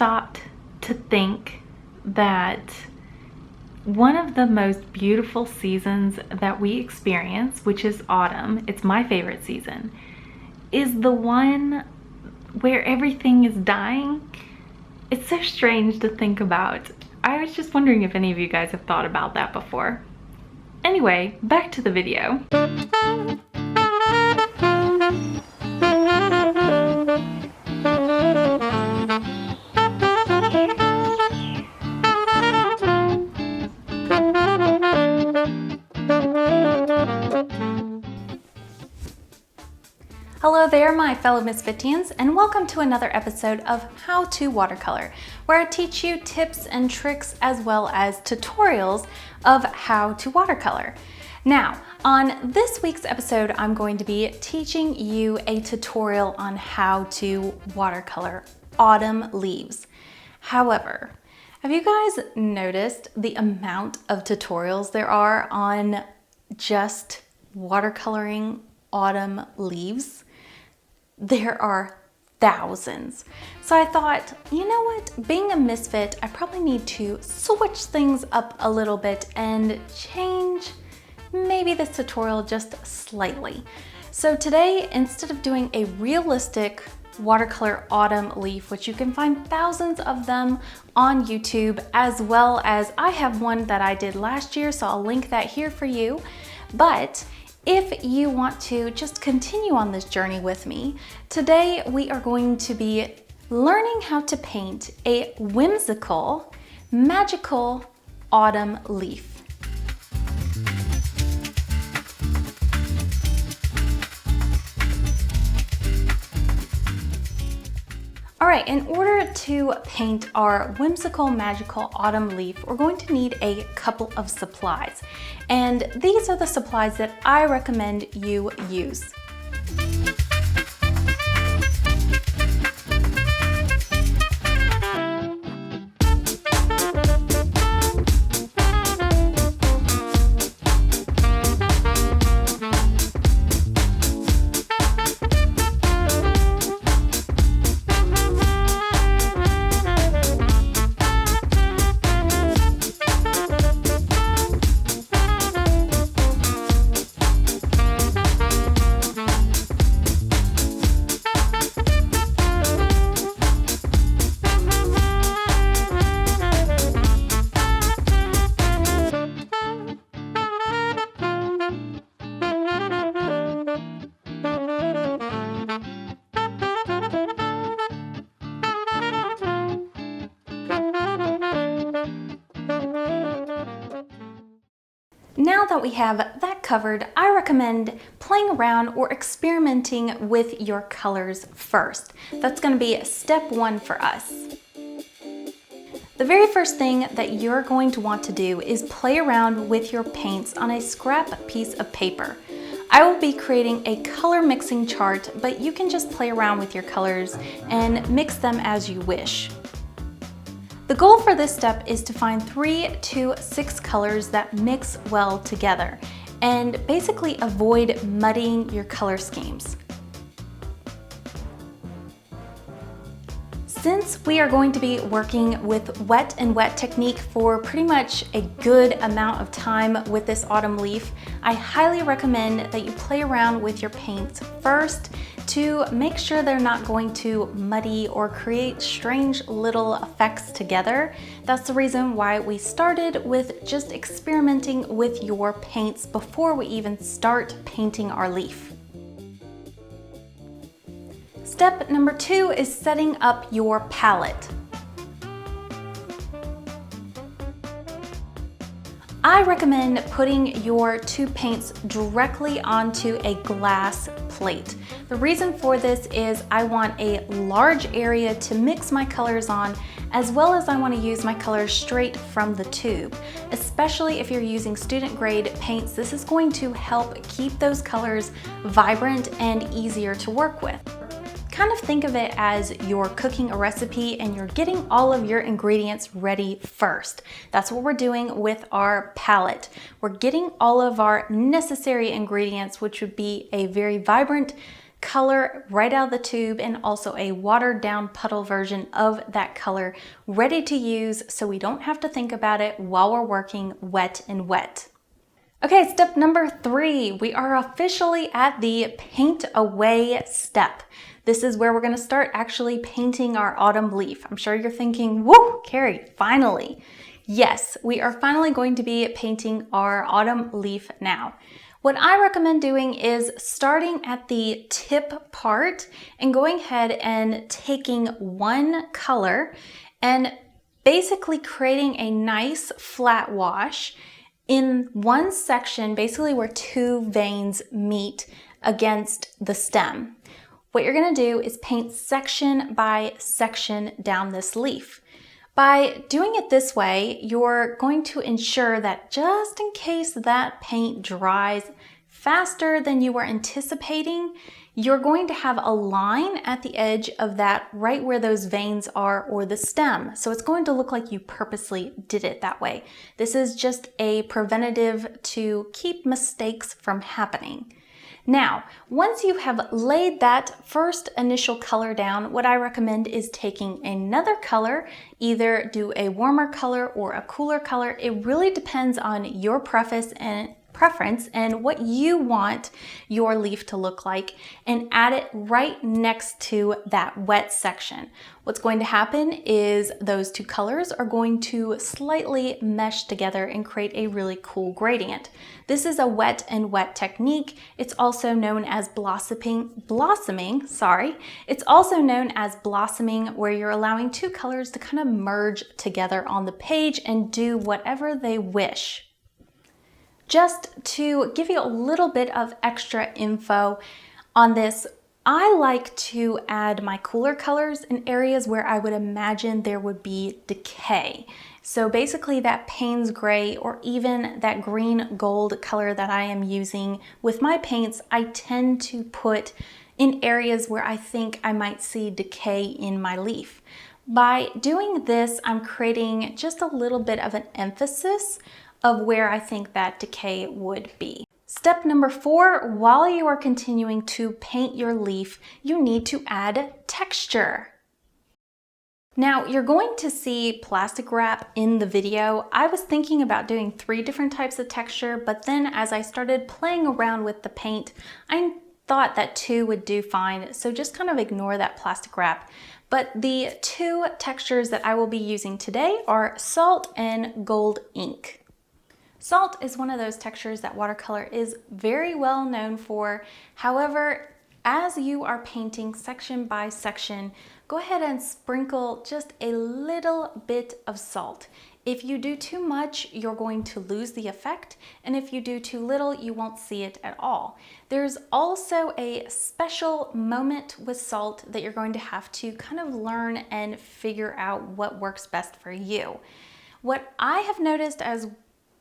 stopped to think that one of the most beautiful seasons that we experience, which is autumn, it's my favorite season, is the one where everything is dying. It's so strange to think about. I was just wondering if any of you guys have thought about that before. Anyway, back to the video. Hello there, my fellow Misfitians, and welcome to another episode of How to Watercolor, where I teach you tips and tricks as well as tutorials of how to watercolor. Now, on this week's episode, I'm going to be teaching you a tutorial on how to watercolor autumn leaves. However, have you guys noticed the amount of tutorials there are on just watercoloring autumn leaves? There are thousands. So I thought, you know what? Being a misfit, I probably need to switch things up a little bit and change maybe this tutorial just slightly. So today, instead of doing a realistic watercolor autumn leaf, which you can find thousands of them on YouTube, as well as I have one that I did last year, so I'll link that here for you. But if you want to just continue on this journey with me, today we are going to be learning how to paint a whimsical, magical autumn leaf. All right, in order to paint our whimsical magical autumn leaf, we're going to need a couple of supplies. And these are the supplies that I recommend you use. Now that we have that covered, I recommend playing around or experimenting with your colors first. That's going to be step one for us. The very first thing that you're going to want to do is play around with your paints on a scrap piece of paper. I will be creating a color mixing chart, but you can just play around with your colors and mix them as you wish. The goal for this step is to find 3 to 6 colors that mix well together and basically avoid muddying your color schemes. Since we are going to be working with wet and wet technique for pretty much a good amount of time with this autumn leaf, I highly recommend that you play around with your paints first to make sure they're not going to muddy or create strange little effects together. That's the reason why we started with just experimenting with your paints before we even start painting our leaf. Step number 2 is setting up your palette. I recommend putting your 2 paints directly onto a glass plate. The reason for this is I want a large area to mix my colors on, as well as I want to use my colors straight from the tube. Especially if you're using student grade paints, this is going to help keep those colors vibrant and easier to work with. Kind of think of it as you're cooking a recipe and you're getting all of your ingredients ready first. That's what we're doing with our palette. We're getting all of our necessary ingredients, which would be a very vibrant color right out of the tube and also a watered down puddle version of that color ready to use so we don't have to think about it while we're working wet and wet. Okay, step number 3, we are officially at the paint away step. This is where we're going to start actually painting our autumn leaf. I'm sure you're thinking, whoa, Carrie, finally. Yes, we are finally going to be painting our autumn leaf now. What I recommend doing is starting at the tip part and going ahead and taking one color and basically creating a nice flat wash in one section, basically where 2 veins meet against the stem. What you're going to do is paint section by section down this leaf. By doing it this way, you're going to ensure that just in case that paint dries faster than you were anticipating, you're going to have a line at the edge of that right where those veins are or the stem. So it's going to look like you purposely did it that way. This is just a preventative to keep mistakes from happening. Now, once you have laid that first initial color down, what I recommend is taking another color, either do a warmer color or a cooler color. It really depends on your preference and what you want your leaf to look like, and add it right next to that wet section. What's going to happen is those 2 colors are going to slightly mesh together and create a really cool gradient. This is a wet and wet technique. It's also known as blossoming. It's also known as blossoming, where you're allowing 2 colors to kind of merge together on the page and do whatever they wish. Just to give you a little bit of extra info on this, I like to add my cooler colors in areas where I would imagine there would be decay. So basically that Payne's gray or even that green gold color that I am using with my paints, I tend to put in areas where I think I might see decay in my leaf. By doing this, I'm creating just a little bit of an emphasis of where I think that decay would be. Step number 4, while you are continuing to paint your leaf, you need to add texture. Now, you're going to see plastic wrap in the video. I was thinking about doing 3 different types of texture, but then as I started playing around with the paint, I thought that 2 would do fine, so just kind of ignore that plastic wrap. But the 2 textures that I will be using today are salt and gold ink. Salt is one of those textures that watercolor is very well known for. However, as you are painting section by section, go ahead and sprinkle just a little bit of salt. If you do too much, you're going to lose the effect, and if you do too little, you won't see it at all. There's also a special moment with salt that you're going to have to kind of learn and figure out what works best for you. What I have noticed as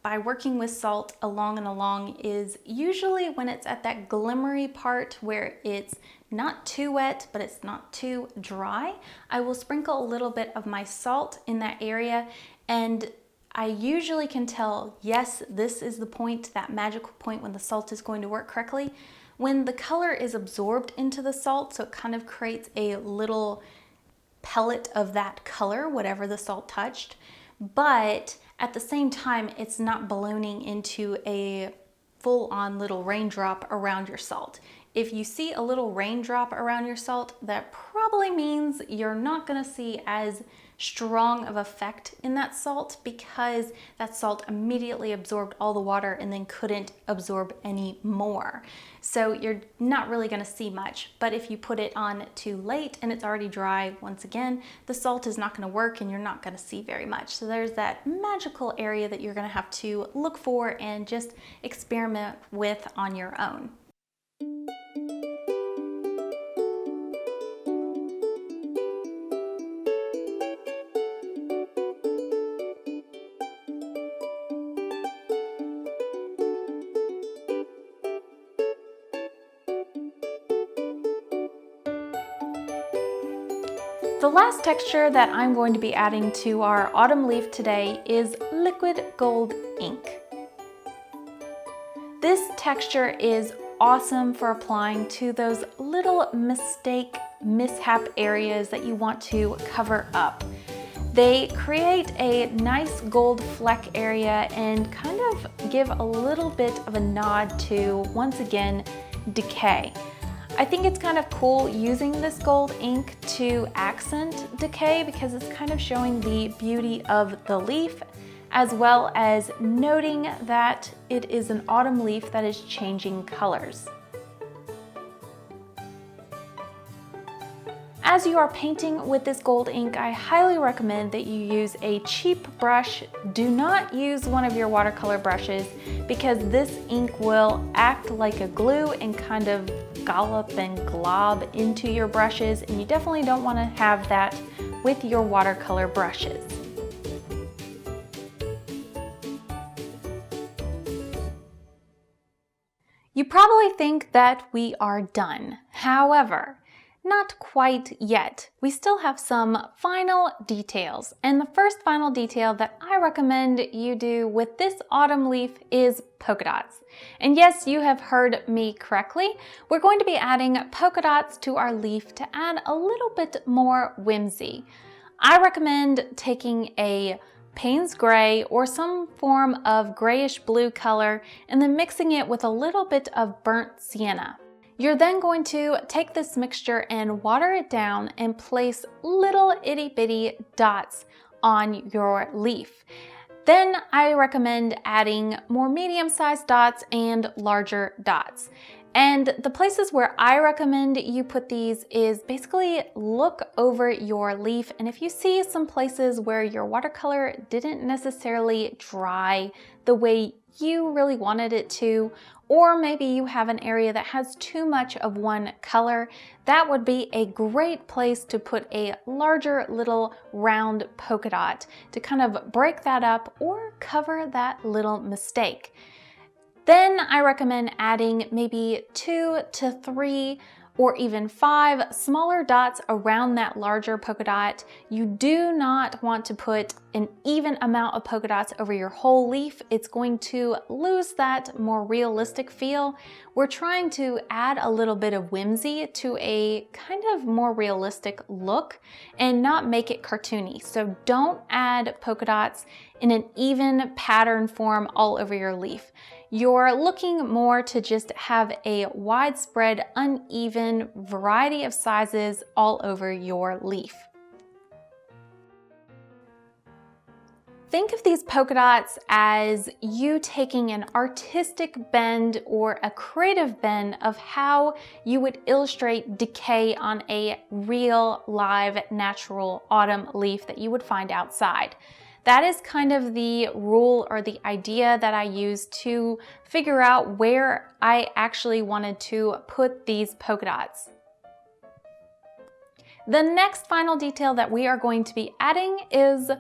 by working with salt along and along is usually when it's at that glimmery part where it's not too wet, but it's not too dry, I will sprinkle a little bit of my salt in that area, and I usually can tell, yes, this is the point, that magical point when the salt is going to work correctly. When the color is absorbed into the salt, so it kind of creates a little pellet of that color, whatever the salt touched, but at the same time, it's not ballooning into a full-on little raindrop around your salt. If you see a little raindrop around your salt, that probably means you're not going to see as strong of effect in that salt, because that salt immediately absorbed all the water and then couldn't absorb any more. So you're not really going to see much. But if you put it on too late and it's already dry, once again, the salt is not going to work and you're not going to see very much. So there's that magical area that you're going to have to look for and just experiment with on your own. The last texture that I'm going to be adding to our autumn leaf today is liquid gold ink. This texture is awesome for applying to those little mishap areas that you want to cover up. They create a nice gold fleck area and kind of give a little bit of a nod to, once again, decay. I think it's kind of cool using this gold ink to accent decay because it's kind of showing the beauty of the leaf, as well as noting that it is an autumn leaf that is changing colors. As you are painting with this gold ink, I highly recommend that you use a cheap brush. Do not use one of your watercolor brushes because this ink will act like a glue and kind of gollop and glob into your brushes, and you definitely don't want to have that with your watercolor brushes. You probably think that we are done. However, not quite yet. We still have some final details, and the first final detail that I recommend you do with this autumn leaf is polka dots. And yes, you have heard me correctly. We're going to be adding polka dots to our leaf to add a little bit more whimsy. I recommend taking a Payne's gray or some form of grayish blue color and then mixing it with a little bit of burnt sienna. You're then going to take this mixture and water it down and place little itty bitty dots on your leaf. Then I recommend adding more medium-sized dots and larger dots. And the places where I recommend you put these is basically look over your leaf, and if you see some places where your watercolor didn't necessarily dry the way you really wanted it to, or maybe you have an area that has too much of one color, that would be a great place to put a larger little round polka dot to kind of break that up or cover that little mistake. Then I recommend adding maybe 2 to 3 or even 5 smaller dots around that larger polka dot. You do not want to put an even amount of polka dots over your whole leaf. It's going to lose that more realistic feel. We're trying to add a little bit of whimsy to a kind of more realistic look and not make it cartoony. So don't add polka dots in an even pattern form all over your leaf. You're looking more to just have a widespread, uneven variety of sizes all over your leaf. Think of these polka dots as you taking an artistic bend or a creative bend of how you would illustrate decay on a real, live, natural autumn leaf that you would find outside. That is kind of the rule or the idea that I used to figure out where I actually wanted to put these polka dots. The next final detail that we are going to be adding is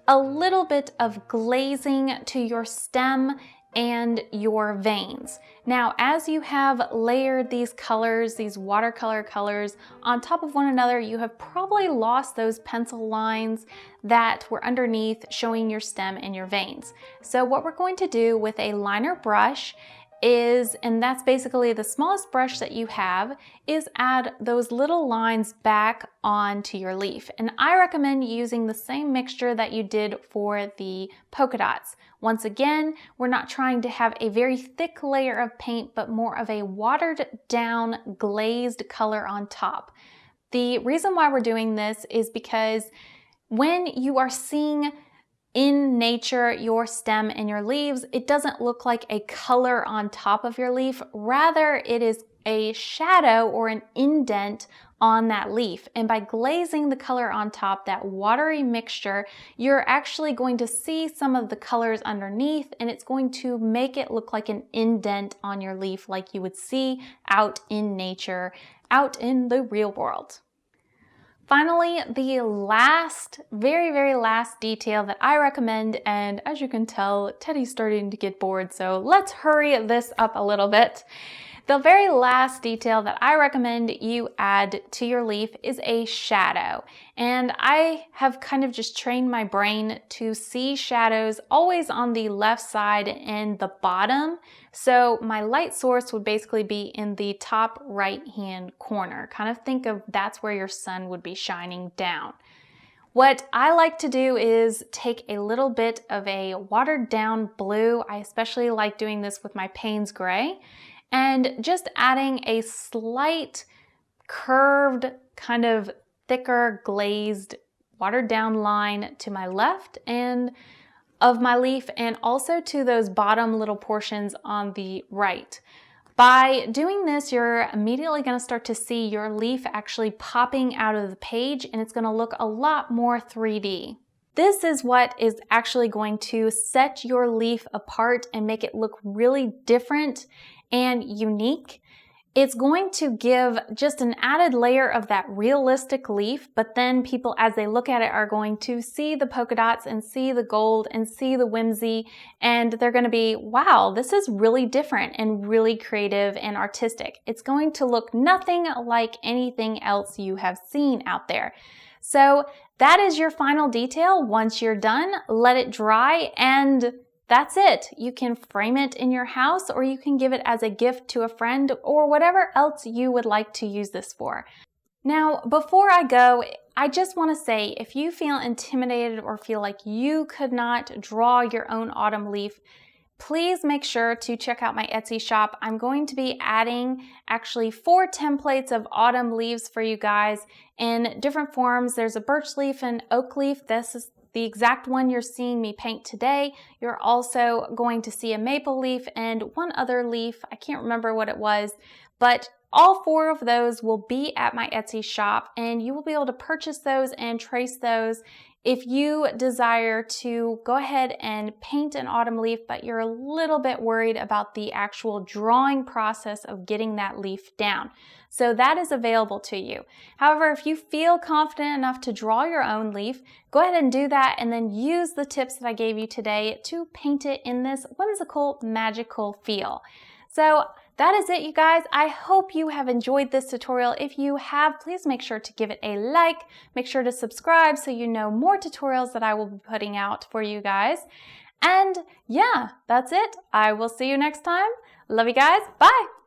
a little bit of glazing to your stem and your veins. Now, as you have layered these colors, these watercolor colors on top of one another, you have probably lost those pencil lines that were underneath showing your stem and your veins. So what we're going to do with a liner brush is, and that's basically the smallest brush that you have, is add those little lines back onto your leaf. And I recommend using the same mixture that you did for the polka dots. Once again, we're not trying to have a very thick layer of paint, but more of a watered down glazed color on top. The reason why we're doing this is because when you are seeing in nature your stem and your leaves, it doesn't look like a color on top of your leaf. Rather, it is a shadow or an indent on that leaf. And by glazing the color on top, that watery mixture, you're actually going to see some of the colors underneath, and it's going to make it look like an indent on your leaf like you would see out in nature, out in the real world. Finally, the last, very last detail that I recommend, and as you can tell, Teddy's starting to get bored, so let's hurry this up a little bit. The very last detail that I recommend you add to your leaf is a shadow. And I have kind of just trained my brain to see shadows always on the left side and the bottom. So my light source would basically be in the top right-hand corner. Kind of think of that's where your sun would be shining down. What I like to do is take a little bit of a watered down blue. I especially like doing this with my Payne's gray, and just adding a slight curved, kind of thicker glazed watered down line to my left and of my leaf, and also to those bottom little portions on the right. By doing this, you're immediately going to start to see your leaf actually popping out of the page, and it's going to look a lot more 3D. This is what is actually going to set your leaf apart and make it look really different and unique. It's going to give just an added layer of that realistic leaf, but then people, as they look at it, are going to see the polka dots and see the gold and see the whimsy, and they're going to be, wow, this is really different and really creative and artistic. It's going to look nothing like anything else you have seen out there. So that is your final detail. Once you're done, let it dry, and that's it. You can frame it in your house, or you can give it as a gift to a friend, or whatever else you would like to use this for. Now, before I go, I just want to say, if you feel intimidated or feel like you could not draw your own autumn leaf, please make sure to check out my Etsy shop. I'm going to be adding actually 4 templates of autumn leaves for you guys in different forms. There's a birch leaf and oak leaf. This is the exact one you're seeing me paint today. You're also going to see a maple leaf and one other leaf. I can't remember what it was, but all 4 of those will be at my Etsy shop, and you will be able to purchase those and trace those if you desire to go ahead and paint an autumn leaf, but you're a little bit worried about the actual drawing process of getting that leaf down. So that is available to you. However, if you feel confident enough to draw your own leaf, go ahead and do that, and then use the tips that I gave you today to paint it in this whimsical, magical feel. So that is it, you guys. I hope you have enjoyed this tutorial. If you have, please make sure to give it a like. Make sure to subscribe so you know more tutorials that I will be putting out for you guys. And yeah, that's it. I will see you next time. Love you guys. Bye.